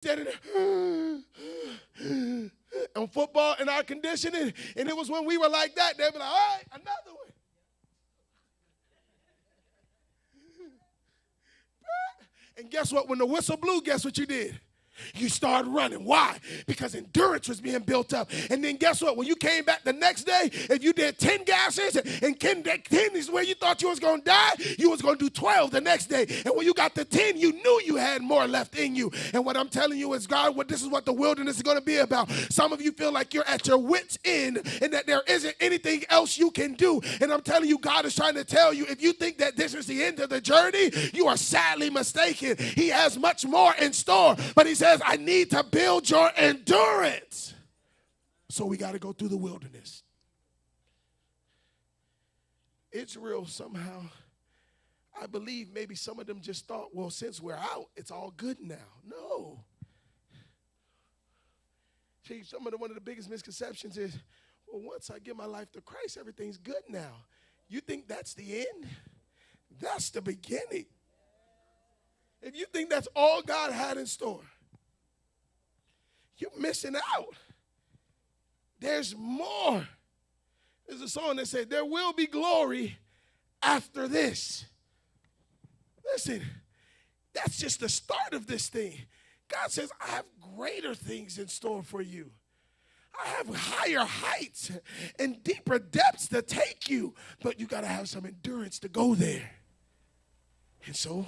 standing there on football and our conditioning, and it was when we were like that, they'd be like, all right, another one. And guess what? When the whistle blew, guess what you did? You started running. Why? Because endurance was being built up. And then guess what? When you came back the next day, if you did 10 gases and 10 is where you thought you was going to die, you was going to do 12 the next day. And when you got to 10, you knew you had more left in you. And what I'm telling you is, God, this is what the wilderness is going to be about. Some of you feel like you're at your wit's end and that there isn't anything else you can do. And I'm telling you, God is trying to tell you, if you think that this is the end of the journey, you are sadly mistaken. He has much more in store. But he says, I need to build your endurance. So we got to go through the wilderness. Israel somehow, I believe maybe some of them just thought, well, since we're out, it's all good now. No. See, one of the biggest misconceptions is, well, once I give my life to Christ, everything's good now. You think that's the end? That's the beginning. If you think that's all God had in store, you're missing out. There's more. There's a song that said, there will be glory after this. Listen, that's just the start of this thing. God says, I have greater things in store for you. I have higher heights and deeper depths to take you, but you got to have some endurance to go there. And so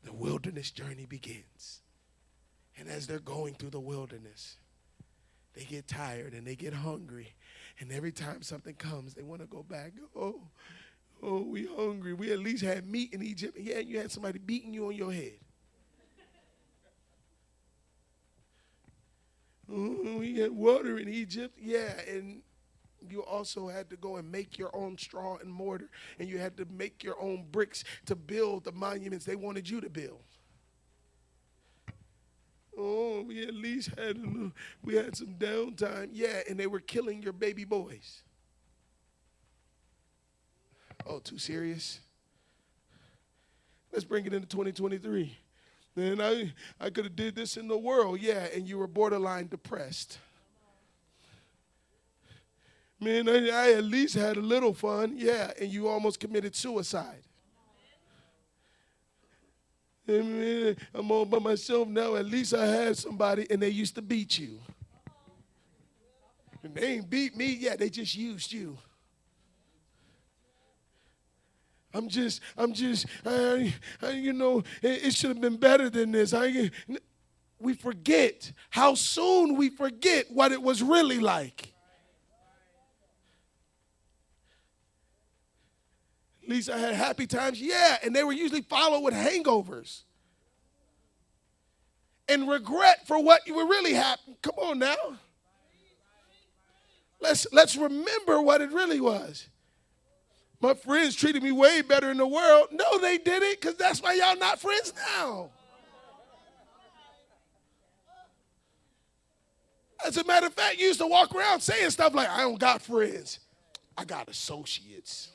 the wilderness journey begins. And as they're going through the wilderness, they get tired and they get hungry. And every time something comes, they want to go back. Oh, we hungry. We at least had meat in Egypt. Yeah, you had somebody beating you on your head. We had water in Egypt. Yeah, and you also had to go and make your own straw and mortar. And you had to make your own bricks to build the monuments they wanted you to build. Oh, we at least had we had some downtime. Yeah, and they were killing your baby boys. Oh, too serious? Let's bring it into 2023. Man, I could have did this in the world. Yeah, and you were borderline depressed. Man, I at least had a little fun. Yeah, and you almost committed suicide. Man, I'm all by myself now. At least I had somebody, and they used to beat you. And they ain't beat me. Yeah, they just used you. You know, it should have been better than this. We forget how soon we forget what it was really like. At least I had happy times. Yeah, and they were usually followed with hangovers and regret for what you were really happening. Come on now. Let's remember what it really was. My friends treated me way better in the world. No, they didn't, because that's why y'all not friends now. As a matter of fact, you used to walk around saying stuff like, I don't got friends. I got associates.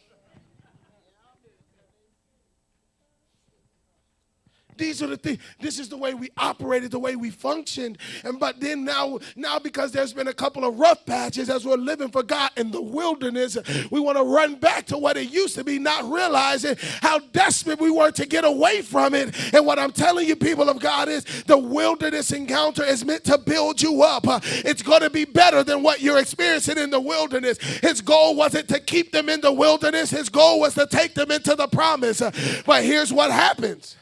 These are the things. This is the way we operated, the way we functioned. But then now because there's been a couple of rough patches as we're living for God in the wilderness, we want to run back to what it used to be, not realizing how desperate we were to get away from it. And what I'm telling you, people of God, is the wilderness encounter is meant to build you up. It's going to be better than what you're experiencing in the wilderness. His goal wasn't to keep them in the wilderness. His goal was to take them into the promise. But here's what happens.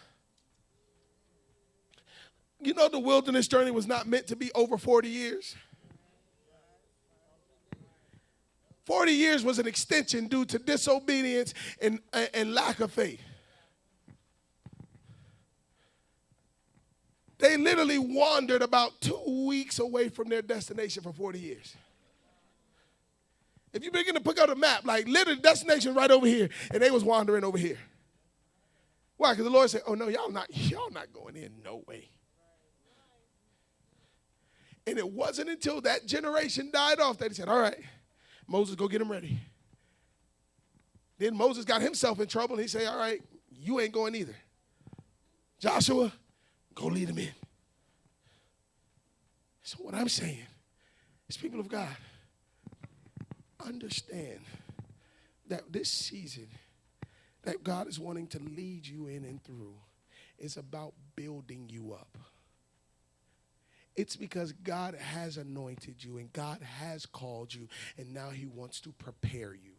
You know, the wilderness journey was not meant to be over 40 years. 40 years was an extension due to disobedience and lack of faith. They literally wandered about 2 weeks away from their destination for 40 years. If you begin to pick out a map, like literally destination right over here, and they was wandering over here. Why? Because the Lord said, oh no, y'all not going in, no way. And it wasn't until that generation died off that he said, all right, Moses, go get him ready. Then Moses got himself in trouble. And he said, all right, you ain't going either. Joshua, go lead them in. So what I'm saying is, people of God, understand that this season that God is wanting to lead you in and through is about building you up. It's because God has anointed you and God has called you, and now he wants to prepare you.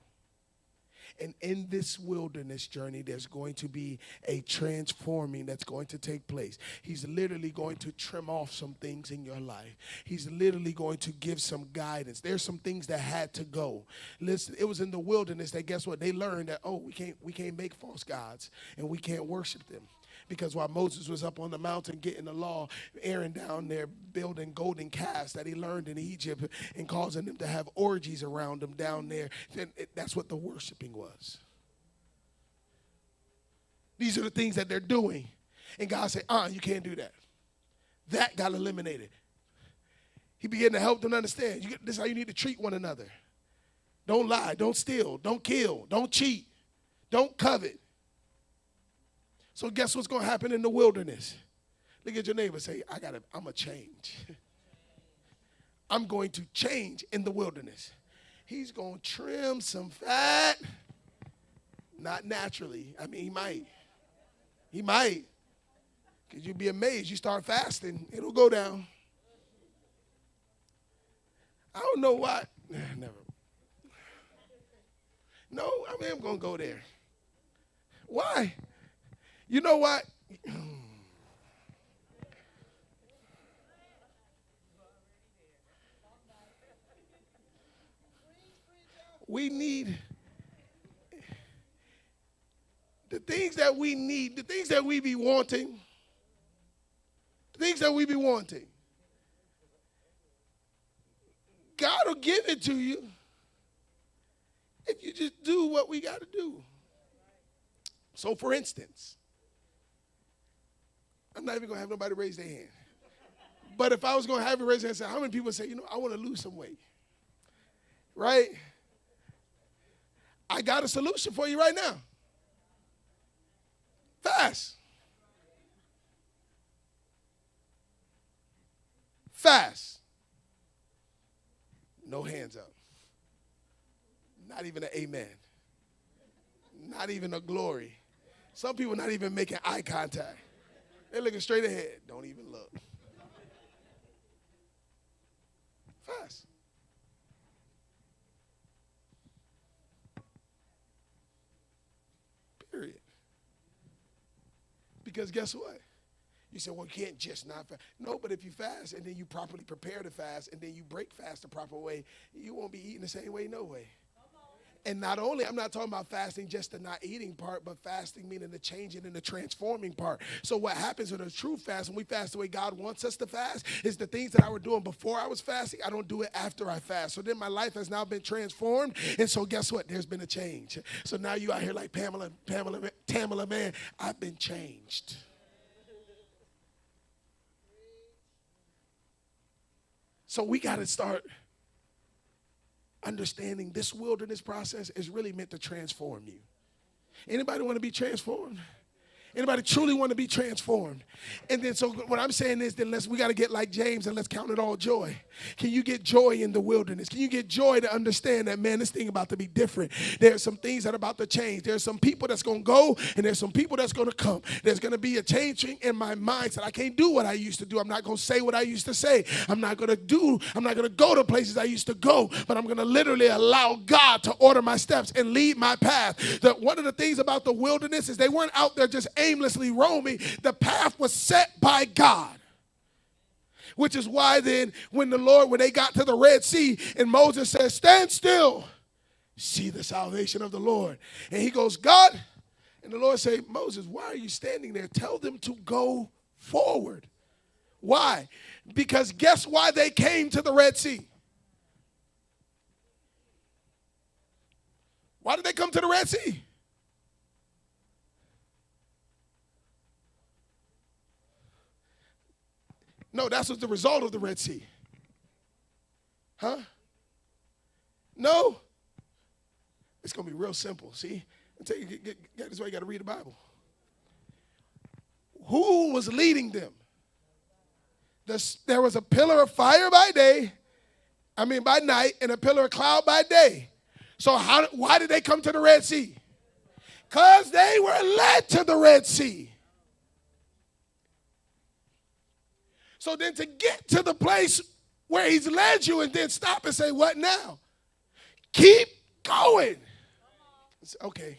And in this wilderness journey, there's going to be a transforming that's going to take place. He's literally going to trim off some things in your life. He's literally going to give some guidance. There's some things that had to go. Listen, it was in the wilderness that, guess what? They learned that, oh, we can't make false gods and we can't worship them. Because while Moses was up on the mountain getting the law, Aaron down there building golden calves that he learned in Egypt and causing them to have orgies around them down there. That's what the worshiping was. These are the things that they're doing. And God said, you can't do that. That got eliminated. He began to help them understand. This is how you need to treat one another. Don't lie. Don't steal. Don't kill. Don't cheat. Don't covet. So guess what's going to happen in the wilderness? Look at your neighbor. Say, I'm going to change. I'm going to change in the wilderness. He's going to trim some fat. Not naturally. I mean, he might. He might. Because you'll be amazed. You start fasting, it'll go down. I don't know why. Never. No, I mean, I'm going to go there. Why? You know what? We need the things that we need, the things that we be wanting, God will give it to you if you just do what we got to do. So, for instance, I'm not even going to have nobody raise their hand. But if I was going to have you raise their hand and say, how many people say, I want to lose some weight? Right? I got a solution for you right now. Fast. Fast. No hands up. Not even an amen. Not even a glory. Some people not even making eye contact. They're looking straight ahead. Don't even look. Fast. Period. Because guess what? You say, well, you can't just not fast. No, but if you fast and then you properly prepare to fast and then you break fast the proper way, you won't be eating the same way, no way. And not only, I'm not talking about fasting just the not eating part, but fasting meaning the changing and the transforming part. So what happens with a true fast, when we fast the way God wants us to fast, is the things that I was doing before I was fasting, I don't do it after I fast. So then my life has now been transformed. And so guess what? There's been a change. So now you out here like Tamala, man, I've been changed. So we got to start understanding this wilderness process is really meant to transform you. Anybody want to be transformed? Anybody truly want to be transformed? And then so what I'm saying is then we got to get like James and let's count it all joy. Can you get joy in the wilderness? Can you get joy to understand that, man, this thing about to be different? There's some things that are about to change. There's some people that's going to go and there's some people that's going to come. There's going to be a changing in my mindset. I can't do what I used to do. I'm not going to say what I used to say. I'm not going to go to places I used to go, but I'm going to literally allow God to order my steps and lead my path. One of the things about the wilderness is they weren't out there just aimlessly roaming. The path was set by God. Which is why then when they got to the Red Sea and Moses says, stand still, see the salvation of the Lord. And he goes, God, and the Lord say, Moses, why are you standing there? Tell them to go forward. Why? Because guess why they came to the Red Sea? Why did they come to the Red Sea? No, that was the result of the Red Sea. Huh? No. It's going to be real simple. See? I tell you, that's why you got to read the Bible. Who was leading them? There was a pillar of fire by night, and a pillar of cloud by day. So why did they come to the Red Sea? Because they were led to the Red Sea. So then to get to the place where he's led you and then stop and say, what now? Keep going. Okay.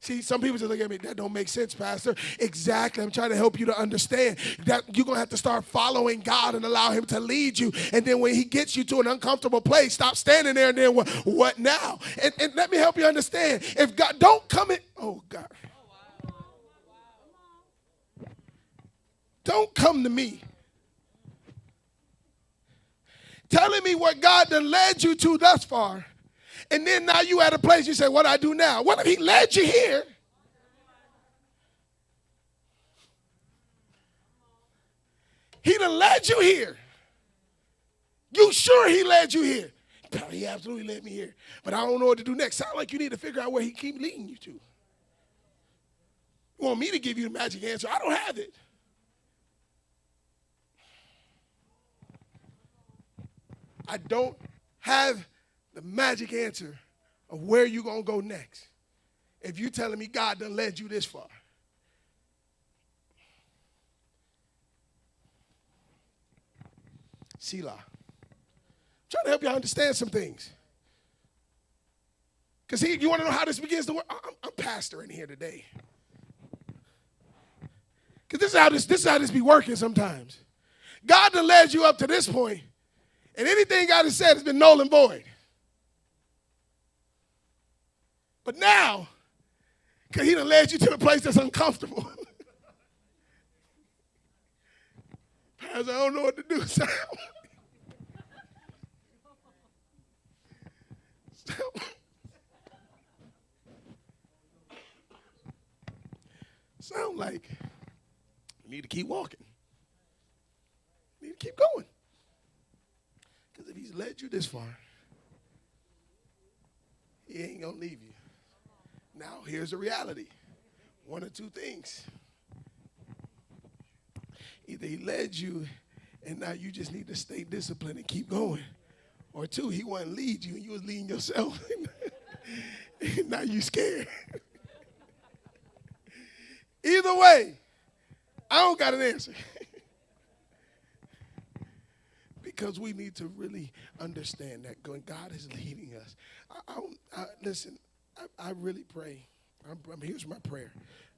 See, some people just look at me, that don't make sense, Pastor. Exactly. I'm trying to help you to understand that you're going to have to start following God and allow him to lead you. And then when he gets you to an uncomfortable place, stop standing there and then what now? And let me help you understand. If God don't come in, oh God. Don't come to me telling me what God done led you to thus far. And then now you at a place you say, what do I do now? What if he led you here? He done led you here. You sure he led you here? He absolutely led me here. But I don't know what to do next. Sound like you need to figure out where he keep leading you to. You want me to give you the magic answer? I don't have it. I don't have the magic answer of where you're going to go next. If you're telling me God done led you this far. Selah. I'm trying to help y'all understand some things. Because you want to know how this begins to work? I'm pastoring here today. Because this is how this be working sometimes. God done led you up to this point, and anything God has said has been null and void. But now, because he done led you to the place that's uncomfortable. Pastor, I don't know what to do. Sound like you need to keep walking. You need to keep going. Because if he's led you this far, he ain't going to leave you. Now, here's the reality. One or two things. Either he led you and now you just need to stay disciplined and keep going. Or two, he wasn't lead you and you was leading yourself. And now you scared. Either way, I don't got an answer. Because we need to really understand that when God is leading us. Listen, I really pray. Here's my prayer,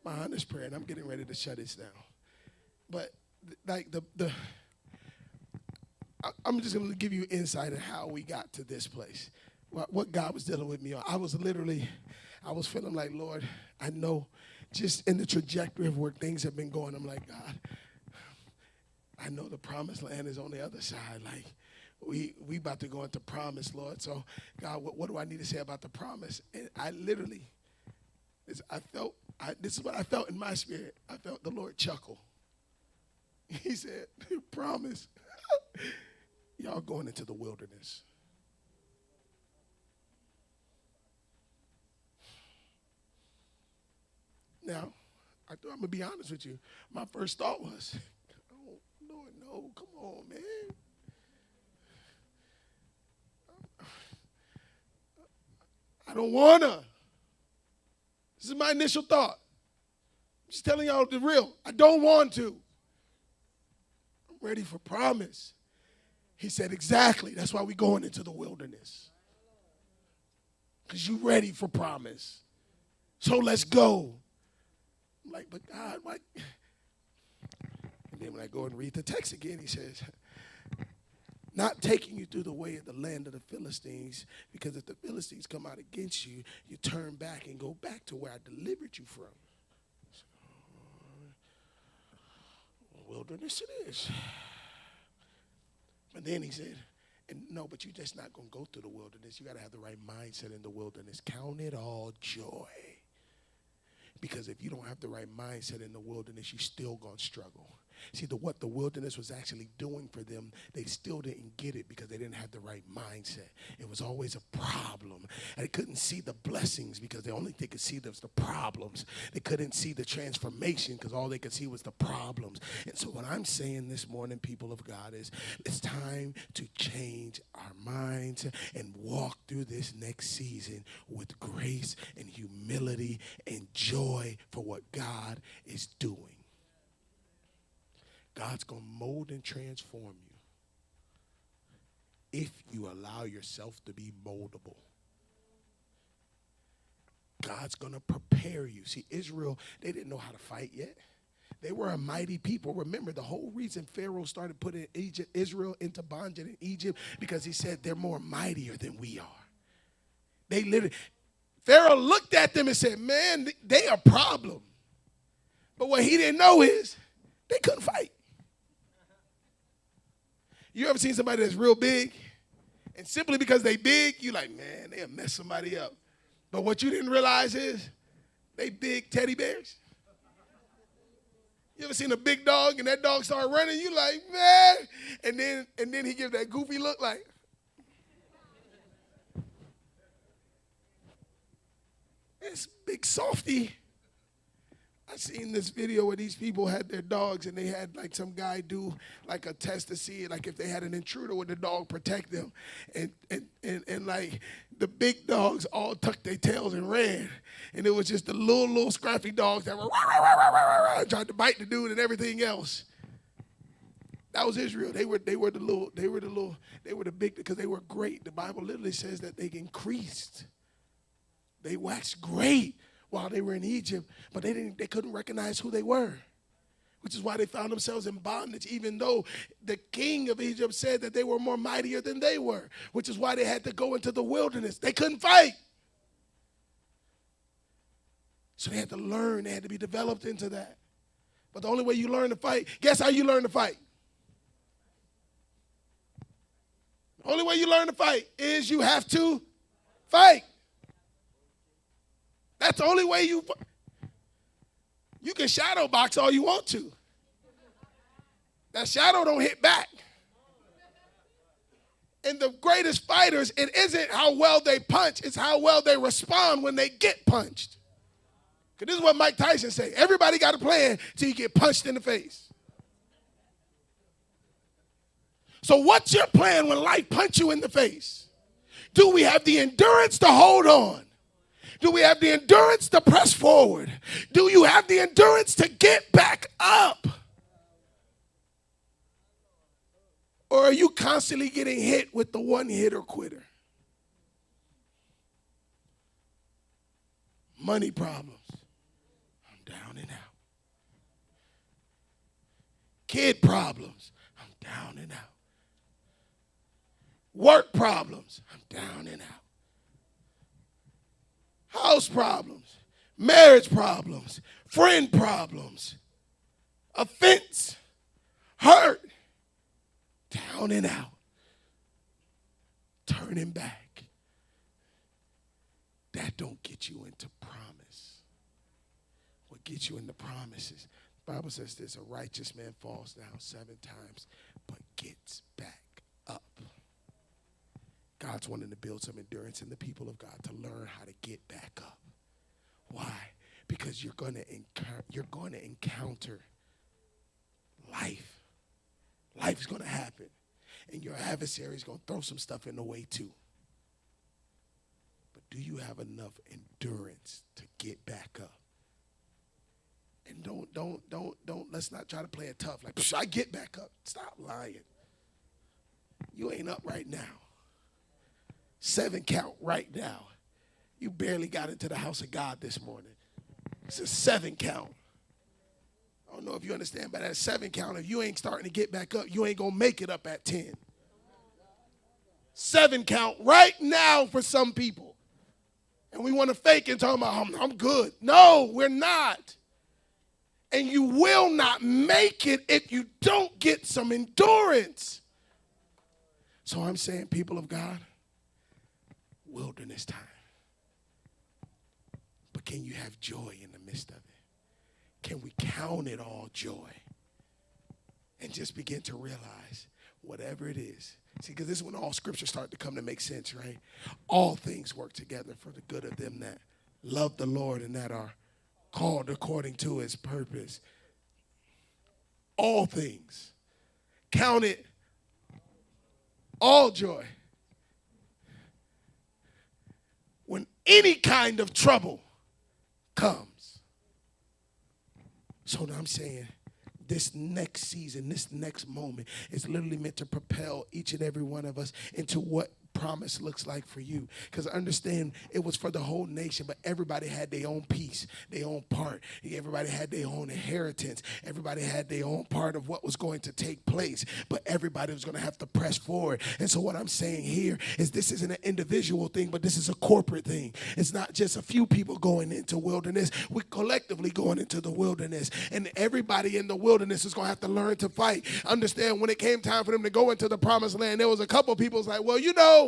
my honest prayer, and I'm getting ready to shut this down. But like I'm just going to give you insight of how we got to this place, what God was dealing with me on. I was feeling like, Lord, I know just in the trajectory of where things have been going, I'm like, God, I know the promised land is on the other side. Like, we about to go into promise, Lord. So, God, what do I need to say about the promise? And I literally, this is what I felt in my spirit. I felt the Lord chuckle. He said, promise. Y'all going into the wilderness. Now, I'm going to be honest with you. My first thought was, oh, Lord, no, come on, man. I don't want to. This is my initial thought. I'm just telling y'all the real. I don't want to. I'm ready for promise. He said, exactly. That's why we're going into the wilderness. Because you're ready for promise. So let's go. I'm like, but God, why? And then when I go and read the text again, he says, not taking you through the way of the land of the Philistines, because if the Philistines come out against you, you turn back and go back to where I delivered you from. So, wilderness it is. But then he said, no, but you're just not going to go through the wilderness. You got to have the right mindset in the wilderness. Count it all joy. Because if you don't have the right mindset in the wilderness, you're still going to struggle. See, what the wilderness was actually doing for them, they still didn't get it because they didn't have the right mindset. It was always a problem. And they couldn't see the blessings because the only thing they could see was the problems. They couldn't see the transformation because all they could see was the problems. And so what I'm saying this morning, people of God, is it's time to change our minds and walk through this next season with grace and humility and joy for what God is doing. God's going to mold and transform you if you allow yourself to be moldable. God's going to prepare you. See, Israel, they didn't know how to fight yet. They were a mighty people. Remember, the whole reason Pharaoh started putting Israel into bondage in Egypt because he said they're more mightier than we are. Pharaoh looked at them and said, man, they a problem. But what he didn't know is they couldn't fight. You ever seen somebody that's real big? And simply because they big, you like, man, they'll mess somebody up. But what you didn't realize is they big teddy bears. You ever seen a big dog and that dog start running? You like, man. And then he gives that goofy look like. This big softy. I seen this video where these people had their dogs and they had like some guy do like a test to see like if they had an intruder, would the dog protect them? And like the big dogs all tucked their tails and ran. And it was just the little scrappy dogs that were tried to bite the dude and everything else. That was Israel. They were the big because they were great. The Bible literally says that they increased. They waxed great while they were in Egypt, but they couldn't recognize who they were, which is why they found themselves in bondage, even though the king of Egypt said that they were more mightier than they were, which is why they had to go into the wilderness. They couldn't fight. So they had to learn. They had to be developed into that. But the only way you learn to fight, guess how you learn to fight? The only way you learn to fight is you have to fight. That's the only way you can shadow box all you want to. That shadow don't hit back. And the greatest fighters, it isn't how well they punch, it's how well they respond when they get punched. Because this is what Mike Tyson said. Everybody got a plan till you get punched in the face. So what's your plan when life punch you in the face? Do we have the endurance to hold on? Do we have the endurance to press forward? Do you have the endurance to get back up? Or are you constantly getting hit with the one-hitter quitter? Money problems. I'm down and out. Kid problems. I'm down and out. Work problems. I'm down and out. House problems, marriage problems, friend problems, offense, hurt, down and out, turning back. That don't get you into promise. What gets you into promise is, the Bible says this, a righteous man falls down 7 times, but gets back up. God's wanting to build some endurance in the people of God to learn how to get back up. Why? Because you're going to encounter life. Life is going to happen. And your adversary is going to throw some stuff in the way too. But do you have enough endurance to get back up? And don't, let's not try to play it tough. Like, I get back up. Stop lying. You ain't up right now. 7 count right now. You barely got into the house of God this morning. It's a 7 count. I don't know if you understand, but at 7 count, if you ain't starting to get back up, you ain't going to make it up at 10. 7 count right now for some people. And we want to fake and talk about, I'm good. No, we're not. And you will not make it if you don't get some endurance. So I'm saying, people of God, wilderness time. But can you have joy in the midst of it? Can we count it all joy? and just begin to realize whatever it is. See, because this is when all scripture starts to come to make sense, right? All things work together for the good of them that love the Lord and that are called according to his purpose. All things. Count it all joy when any kind of trouble comes. So now I'm saying this next season, this next moment is literally meant to propel each and every one of us into what promise looks like for you. Because I understand it was for the whole nation, but everybody had their own piece, their own part. Everybody had their own inheritance. Everybody had their own part of what was going to take place, but everybody was going to have to press forward. And so what I'm saying here is this isn't an individual thing, but this is a corporate thing. It's not just a few people going into wilderness. We're collectively going into the wilderness, and everybody in the wilderness is going to have to learn to fight. Understand, when it came time for them to go into the promised land, there was a couple people who's like, well, you know,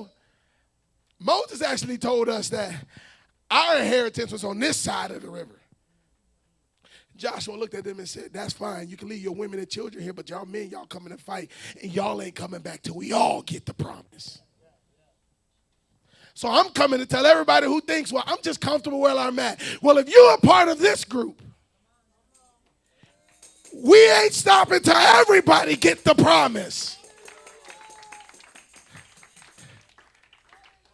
Moses actually told us that our inheritance was on this side of the river. Joshua looked at them and said, that's fine. You can leave your women and children here, but y'all men, y'all coming to fight, and y'all ain't coming back till we all get the promise. So I'm coming to tell everybody who thinks, well, I'm just comfortable where I'm at. Well, if you're a part of this group, we ain't stopping till everybody get the promise.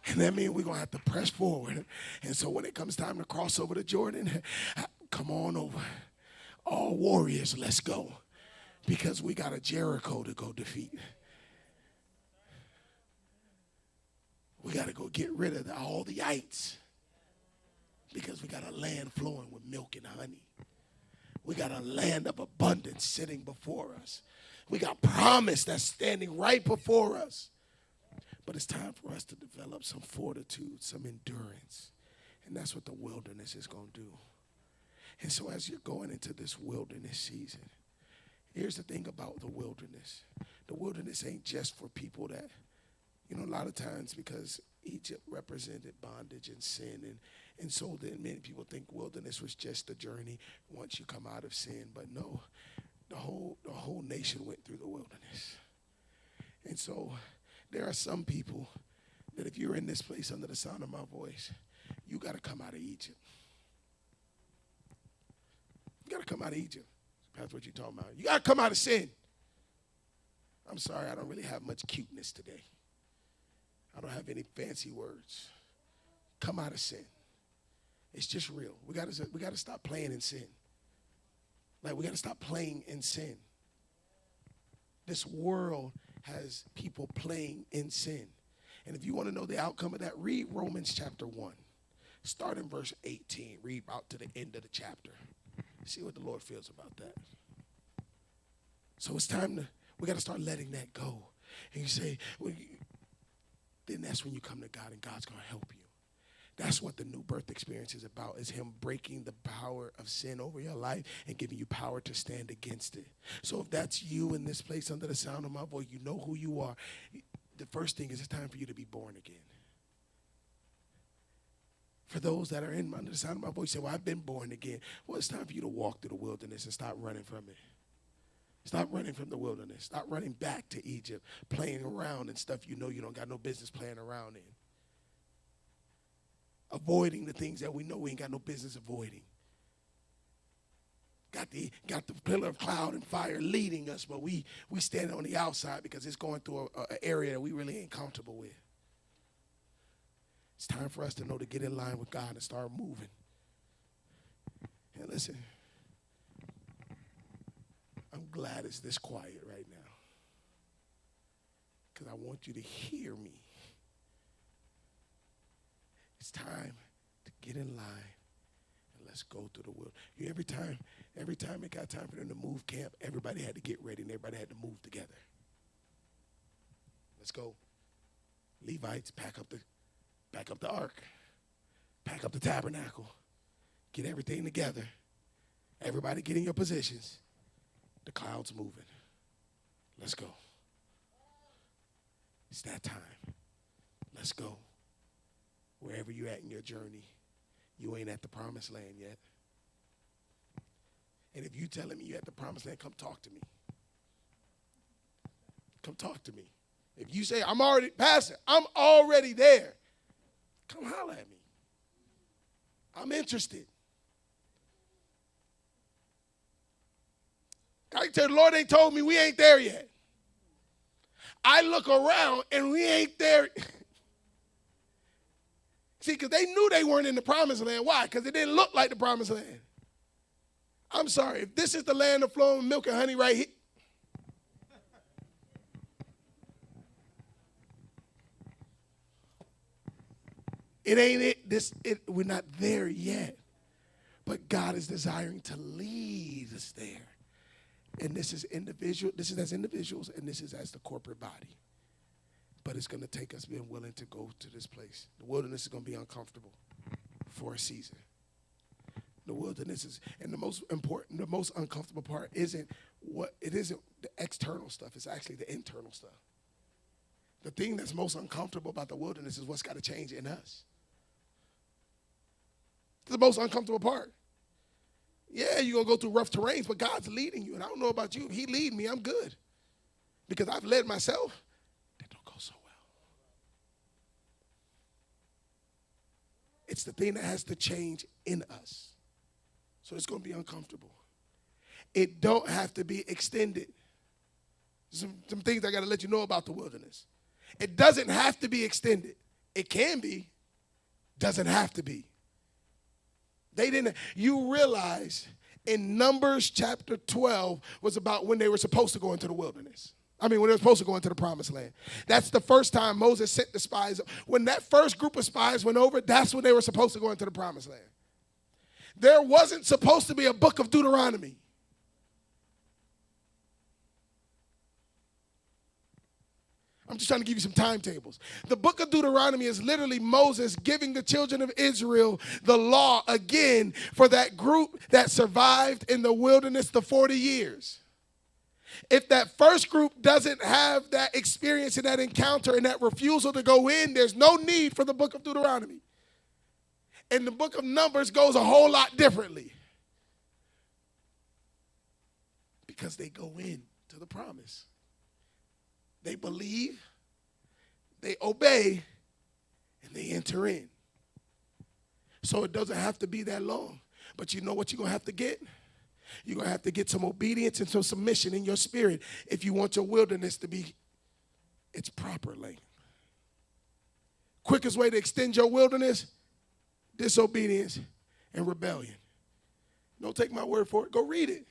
And that means we're going to have to press forward. And so when it comes time to cross over the Jordan, come on over. All warriors, let's go. Because we got a Jericho to go defeat. We got to go get rid of all the ites. Because we got a land flowing with milk and honey. We got a land of abundance sitting before us. We got promise that's standing right before us. But it's time for us to develop some fortitude, some endurance. And that's what the wilderness is going to do. And so as you're going into this wilderness season, here's the thing about the wilderness. The wilderness ain't just for people that, you know, a lot of times because Egypt represented bondage and sin. And so then many people think wilderness was just the journey once you come out of sin. But no, the whole nation went through the wilderness. And so there are some people that if you're in this place under the sound of my voice, you got to come out of Egypt. You got to come out of Egypt. That's what you're talking about. You got to come out of sin. I'm sorry, I don't really have much cuteness today. I don't have any fancy words. Come out of sin. It's just real. We got to stop playing in sin. Like, we got to stop playing in sin. This world has people playing in sin. And if you want to know the outcome of that, read Romans chapter 1. Start in verse 18. Read out to the end of the chapter. See what the Lord feels about that. So it's time we got to start letting that go. And you say, well, then that's when you come to God and God's going to help you. That's what the new birth experience is about, is him breaking the power of sin over your life and giving you power to stand against it. So if that's you in this place under the sound of my voice, you know who you are. The first thing is it's time for you to be born again. For those that are under the sound of my voice, say, well, I've been born again. Well, it's time for you to walk through the wilderness and stop running from it. Stop running from the wilderness. Stop running back to Egypt, playing around and stuff you know you don't got no business playing around in. Avoiding the things that we know we ain't got no business avoiding. Got the pillar of cloud and fire leading us, but we stand on the outside because it's going through an area that we really ain't comfortable with. It's time for us to know to get in line with God and start moving. And listen, I'm glad it's this quiet right now because I want you to hear me. It's time to get in line and let's go through the world. Every time it got time for them to move camp, everybody had to get ready and everybody had to move together. Let's go. Levites, pack up the ark, pack up the tabernacle, get everything together. Everybody get in your positions. The cloud's moving. Let's go. It's that time. Let's go. Wherever you're at in your journey, you ain't at the promised land yet. And if you telling me you're at the promised land, come talk to me. come talk to me. If you say, Pastor, I'm already there, come holler at me. I'm interested. I can tell the Lord ain't told me we ain't there yet. I look around and we ain't there. See, because they knew they weren't in the promised land. Why? Because it didn't look like the promised land. I'm sorry. If this is the land of flowing milk and honey right here, it ain't it. We're not there yet. But God is desiring to lead us there. And this is individual. This is as individuals, and this is as the corporate body. But it's going to take us being willing to go to this place. The wilderness is going to be uncomfortable for a season. The wilderness is, and the most important, the most uncomfortable part isn't the external stuff. It's actually the internal stuff. The thing that's most uncomfortable about the wilderness is what's got to change in us. It's the most uncomfortable part. Yeah, you're going to go through rough terrains, but God's leading you. And I don't know about you. If he lead me, I'm good. Because I've led myself. That don't go so well. It's the thing that has to change in us. So it's going to be uncomfortable. It don't have to be extended. Some things I got to let you know about the wilderness. It doesn't have to be extended. It can be. Doesn't have to be. They didn't. You realize in Numbers chapter 12 was about when they were supposed to go into the wilderness. When they were supposed to go into the promised land. That's the first time Moses sent the spies. When that first group of spies went over, that's when they were supposed to go into the promised land. There wasn't supposed to be a book of Deuteronomy. I'm just trying to give you some timetables. The book of Deuteronomy is literally Moses giving the children of Israel the law again for that group that survived in the wilderness the 40 years. If that first group doesn't have that experience and that encounter and that refusal to go in, there's no need for the book of Deuteronomy. And the book of Numbers goes a whole lot differently. Because they go in to the promise. They believe, they obey, and they enter in. So it doesn't have to be that long. But you know what you're going to have to get? You're going to have to get some obedience and some submission in your spirit if you want your wilderness to be its proper length. Quickest way to extend your wilderness, disobedience and rebellion. Don't take my word for it. Go read it.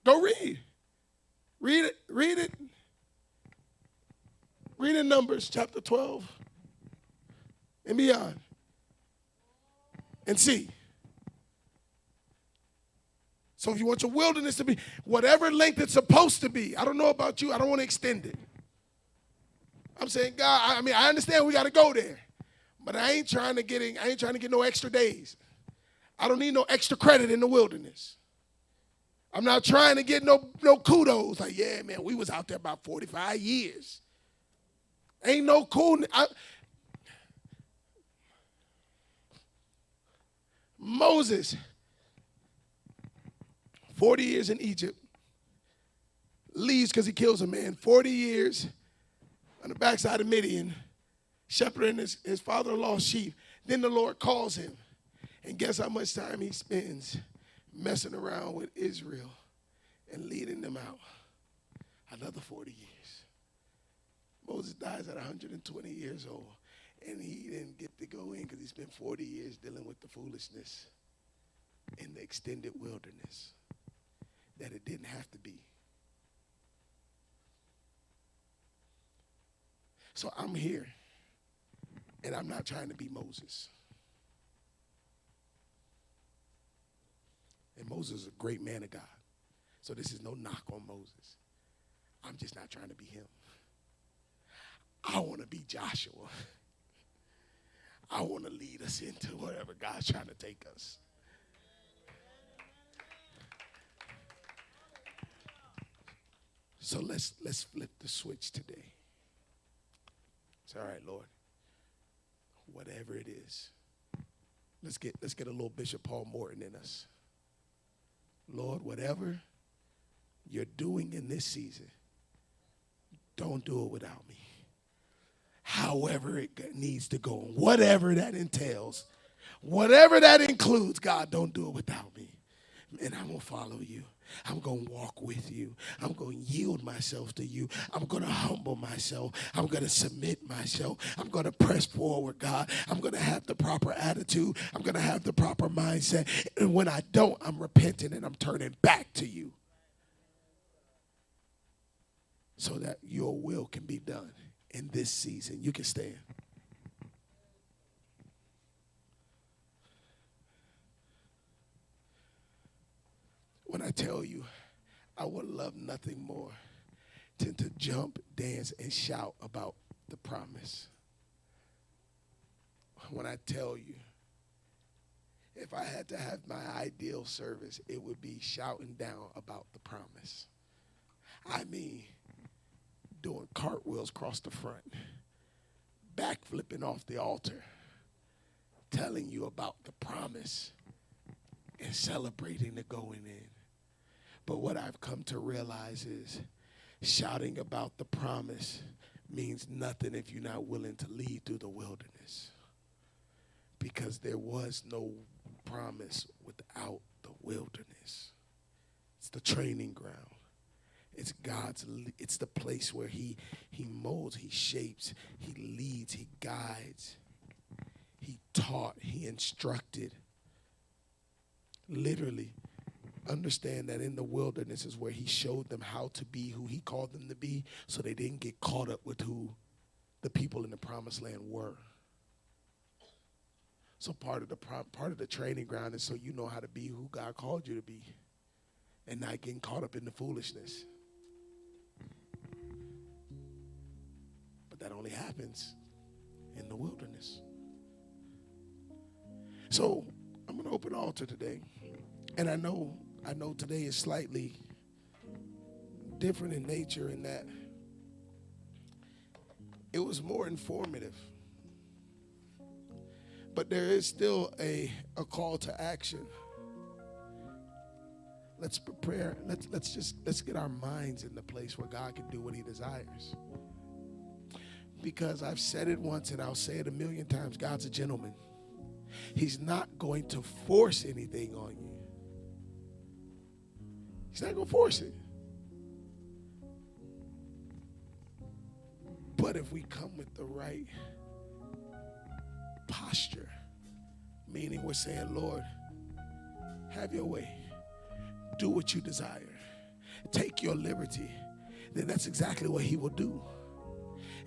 Go read. Read it. Read it. Read in Numbers chapter 12 and beyond and see. So if you want your wilderness to be whatever length it's supposed to be, I don't know about you, I don't want to extend it. I'm saying, God, I understand we got to go there, but I ain't trying to get no extra days. I don't need no extra credit in the wilderness. I'm not trying to get no kudos. Like, yeah, man, we was out there about 45 years. Ain't no cool. Moses, 40 years in Egypt, leaves because he kills a man. 40 years on the backside of Midian, shepherding his father-in-law's sheep. Then the Lord calls him. And guess how much time he spends messing around with Israel and leading them out? Another 40 years. Moses dies at 120 years old, and he didn't get to go in because he spent 40 years dealing with the foolishness in the extended wilderness that it didn't have to be. So I'm here, and I'm not trying to be Moses. And Moses is a great man of God. So this is no knock on Moses. I'm just not trying to be him. I want to be Joshua. I want to lead us into wherever God's trying to take us. So let's flip the switch today. It's all right, Lord. Whatever it is. Let's get a little Bishop Paul Morton in us. Lord, whatever you're doing in this season, don't do it without me. However it needs to go, whatever that entails, whatever that includes, God, don't do it without me. And I'm going to follow you. I'm going to walk with you. I'm going to yield myself to you. I'm going to humble myself. I'm going to submit myself. I'm going to press forward, God. I'm going to have the proper attitude. I'm going to have the proper mindset. And when I don't, I'm repenting and I'm turning back to you so that your will can be done in this season. You can stand. When I tell you, I would love nothing more than to jump, dance, and shout about the promise. When I tell you, if I had to have my ideal service, it would be shouting down about the promise. I mean, doing cartwheels across the front, backflipping off the altar, telling you about the promise, and celebrating the going in. But what I've come to realize is shouting about the promise means nothing if you're not willing to lead through the wilderness. Because there was no promise without the wilderness. It's the training ground. It's it's the place where he molds, he shapes, he leads, he guides, he taught, he instructed. Literally, understand that in the wilderness is where he showed them how to be who he called them to be, so they didn't get caught up with who the people in the promised land were. So part of the training ground is so you know how to be who God called you to be and not getting caught up in the foolishness. But that only happens in the wilderness. So I'm going to open the altar today. And I know today is slightly different in nature in that it was more informative. But there is still a call to action. Let's prepare. Let's get our minds in the place where God can do what he desires. Because I've said it once and I'll say it 1,000,000 times. God's a gentleman. He's not going to force anything on you. He's not going to force it. But if we come with the right posture, meaning we're saying, Lord, have your way. Do what you desire. Take your liberty. Then that's exactly what he will do.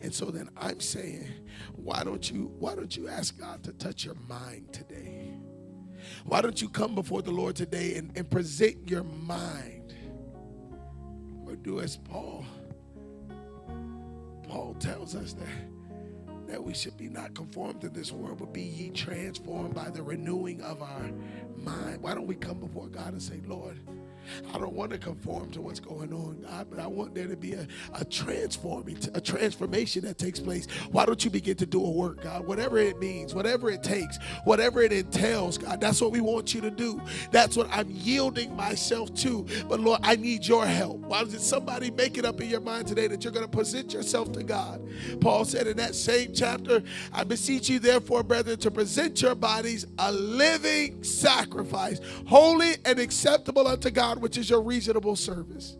And so then I'm saying, why don't you ask God to touch your mind today? Why don't you come before the Lord today and present your mind? Or do as Paul tells us that we should be not conformed to this world, but be ye transformed by the renewing of our mind. Why don't we come before God and say, Lord, I don't want to conform to what's going on, God, but I want there to be a transformation that takes place. Why don't you begin to do a work, God? Whatever it means, whatever it takes, whatever it entails, God, that's what we want you to do. That's what I'm yielding myself to. But Lord, I need your help. Why doesn't somebody make it up in your mind today that you're going to present yourself to God? Paul said in that same chapter, I beseech you therefore, brethren, to present your bodies a living sacrifice, holy and acceptable unto God, which is your reasonable service.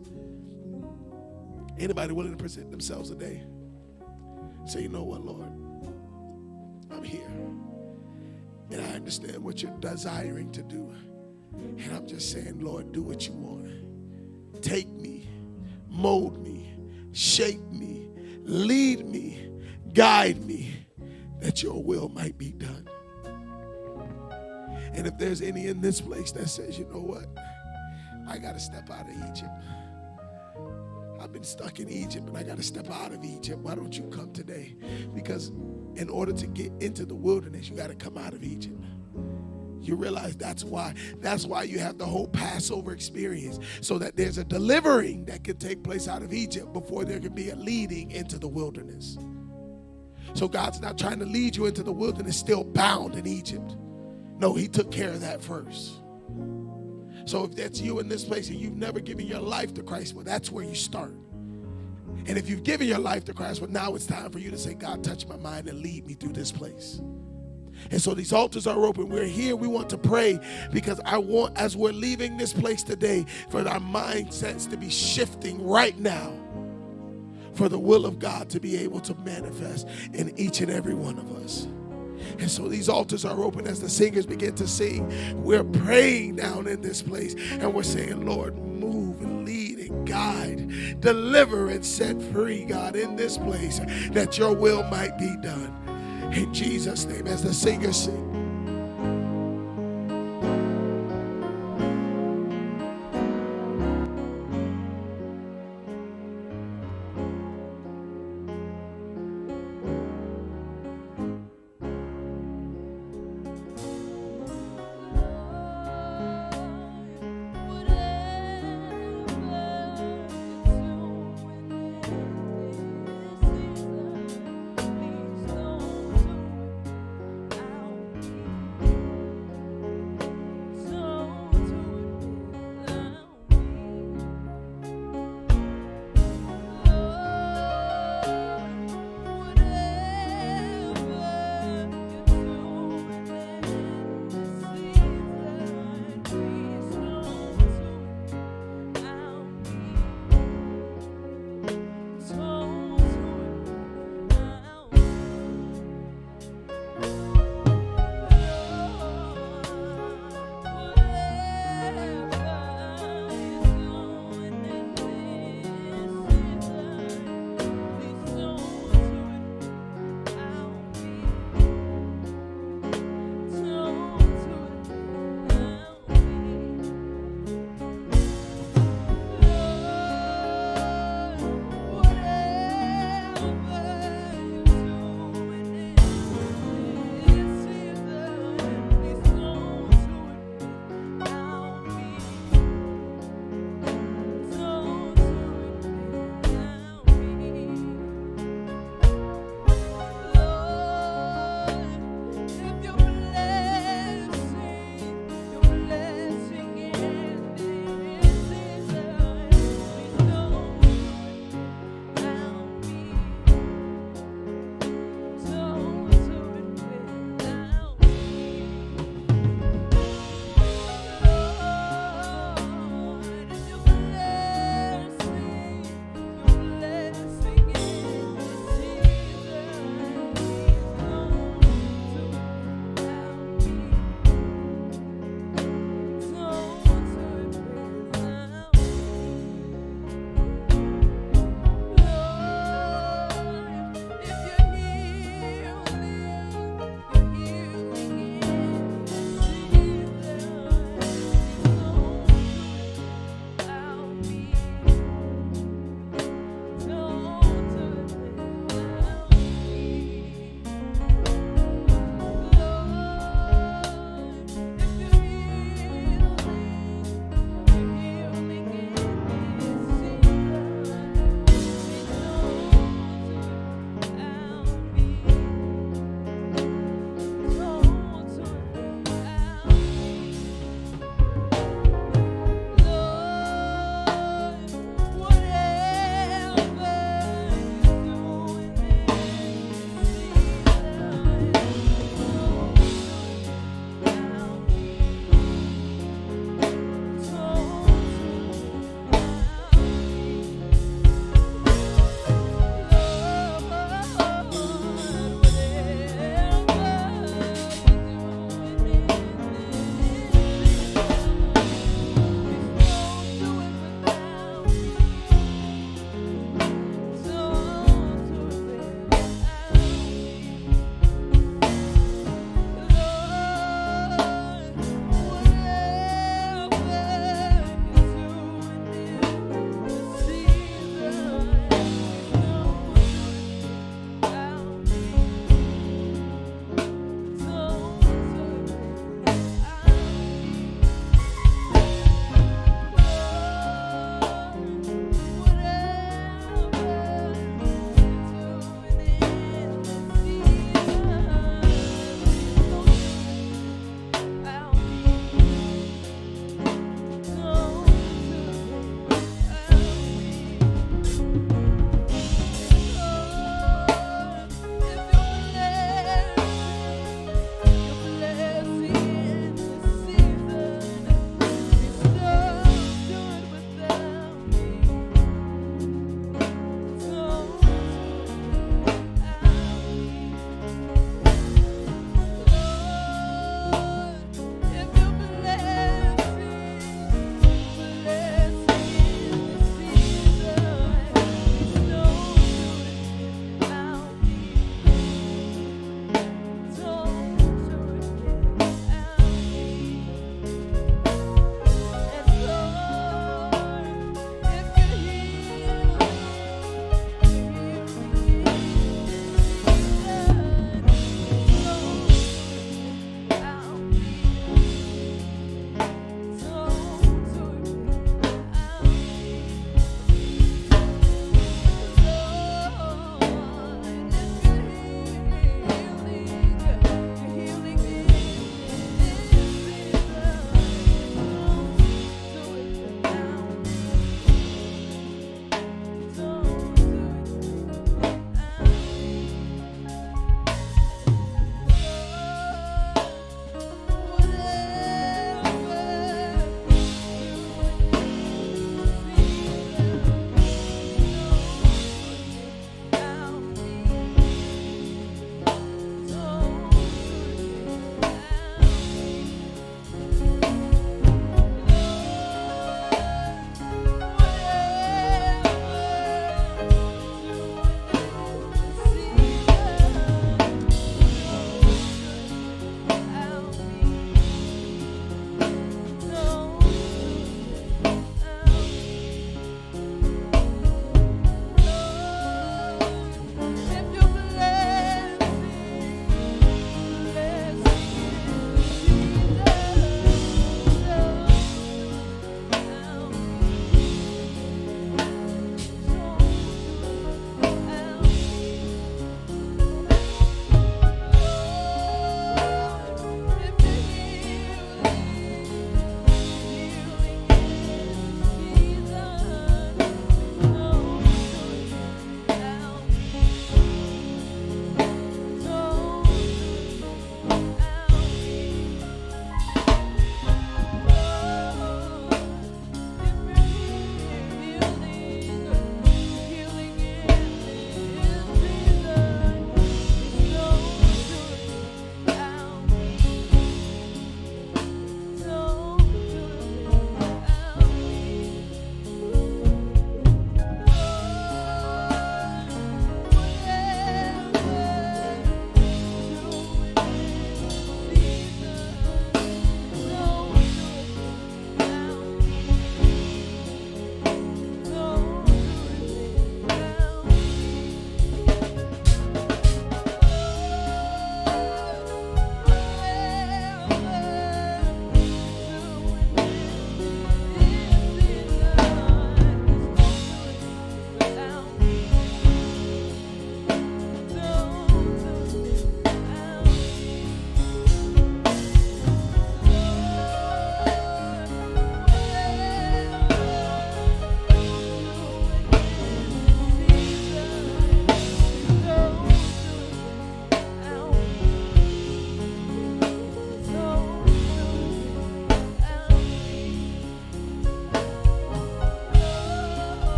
Anybody willing to present themselves today? Say, you know what, Lord? I'm here. And I understand what you're desiring to do. And I'm just saying, Lord, do what you want. Take me, mold me, shape me, lead me, guide me, that your will might be done. And if there's any in this place that says, you know what? I got to step out of Egypt. I've been stuck in Egypt and I got to step out of Egypt. Why don't you come today? Because in order to get into the wilderness, you got to come out of Egypt. You realize that's why you have the whole Passover experience, so that there's a delivering that can take place out of Egypt before there can be a leading into the wilderness. So God's not trying to lead you into the wilderness still bound in Egypt. No, he took care of that first. So if that's you in this place and you've never given your life to Christ, well, that's where you start. And if you've given your life to Christ, well, now it's time for you to say, God, touch my mind and lead me through this place. And so these altars are open. We're here. We want to pray because I want, as we're leaving this place today, for our mindsets to be shifting right now, for the will of God to be able to manifest in each and every one of us. And so these altars are open as the singers begin to sing. We're praying down in this place, and we're saying, Lord, move and lead and guide, deliver and set free, God, in this place, that your will might be done. In Jesus' name, as the singers sing.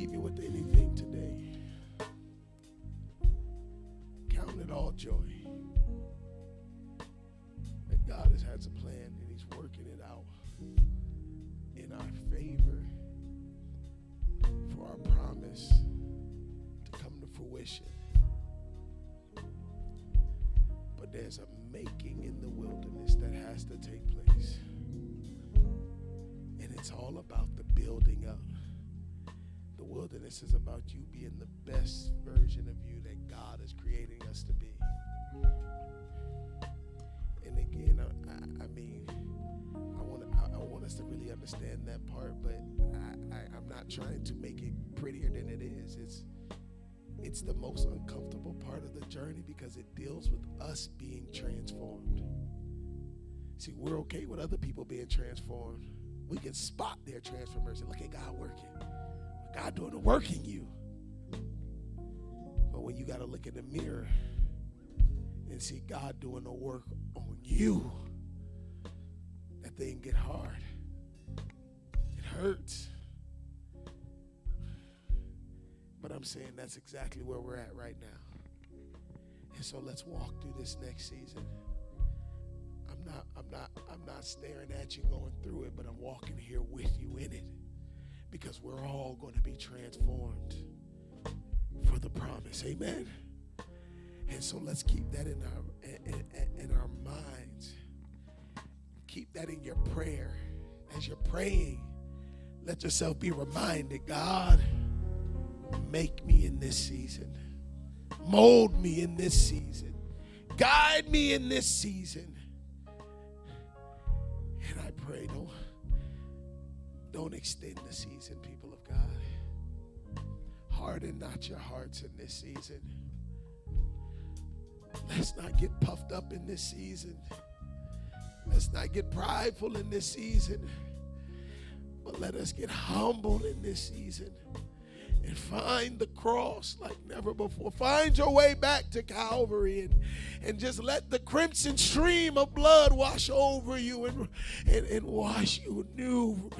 leave you with anything today, count it all joy. That God has a plan and He's working it out in our favor for our promise to come to fruition. But there's a making in the wilderness that has to take place. And it's all about the building up. The wilderness is about you being the best version of you that God is creating us to be. And again, I want us to really understand that part, but I'm not trying to make it prettier than it is. It's the most uncomfortable part of the journey because it deals with us being transformed. See, we're okay with other people being transformed. We can spot their transformation. Look at God working. God doing the work in you. But when you got to look in the mirror and see God doing the work on you, that thing get hard. It hurts. But I'm saying that's exactly where we're at right now. And so let's walk through this next season. I'm not staring at you going through it, but I'm walking here with you in it. Because we're all going to be transformed for the promise. Amen. And so let's keep that in our minds. Keep that in your prayer. As you're praying, let yourself be reminded, God, make me in this season. Mold me in this season. Guide me in this season. And I pray, don't extend the season, people of God. Harden not your hearts in this season. Let's not get puffed up in this season. Let's not get prideful in this season. But let us get humbled in this season and find the cross like never before. Find your way back to Calvary and just let the crimson stream of blood wash over you and wash you new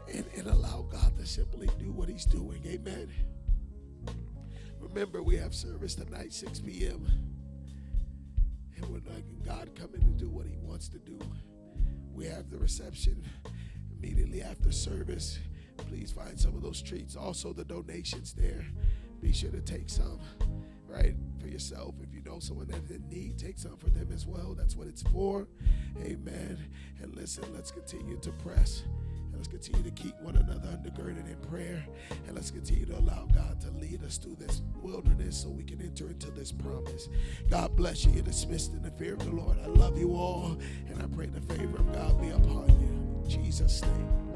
and allow God to simply do what He's doing. Amen. Remember, we have service tonight, 6 p.m. And we're letting God come in and do what He wants to do. We have the reception immediately after service. Please find some of those treats. Also, the donations there. Be sure to take some, right, for yourself. If you know someone that's in need, take some for them as well. That's what it's for. Amen. And listen, let's continue to press. And let's continue to keep one another undergirded in prayer. And let's continue to allow God to lead us through this wilderness so we can enter into this promise. God bless you. You're dismissed in the fear of the Lord. I love you all. And I pray the favor of God be upon you. In Jesus' name.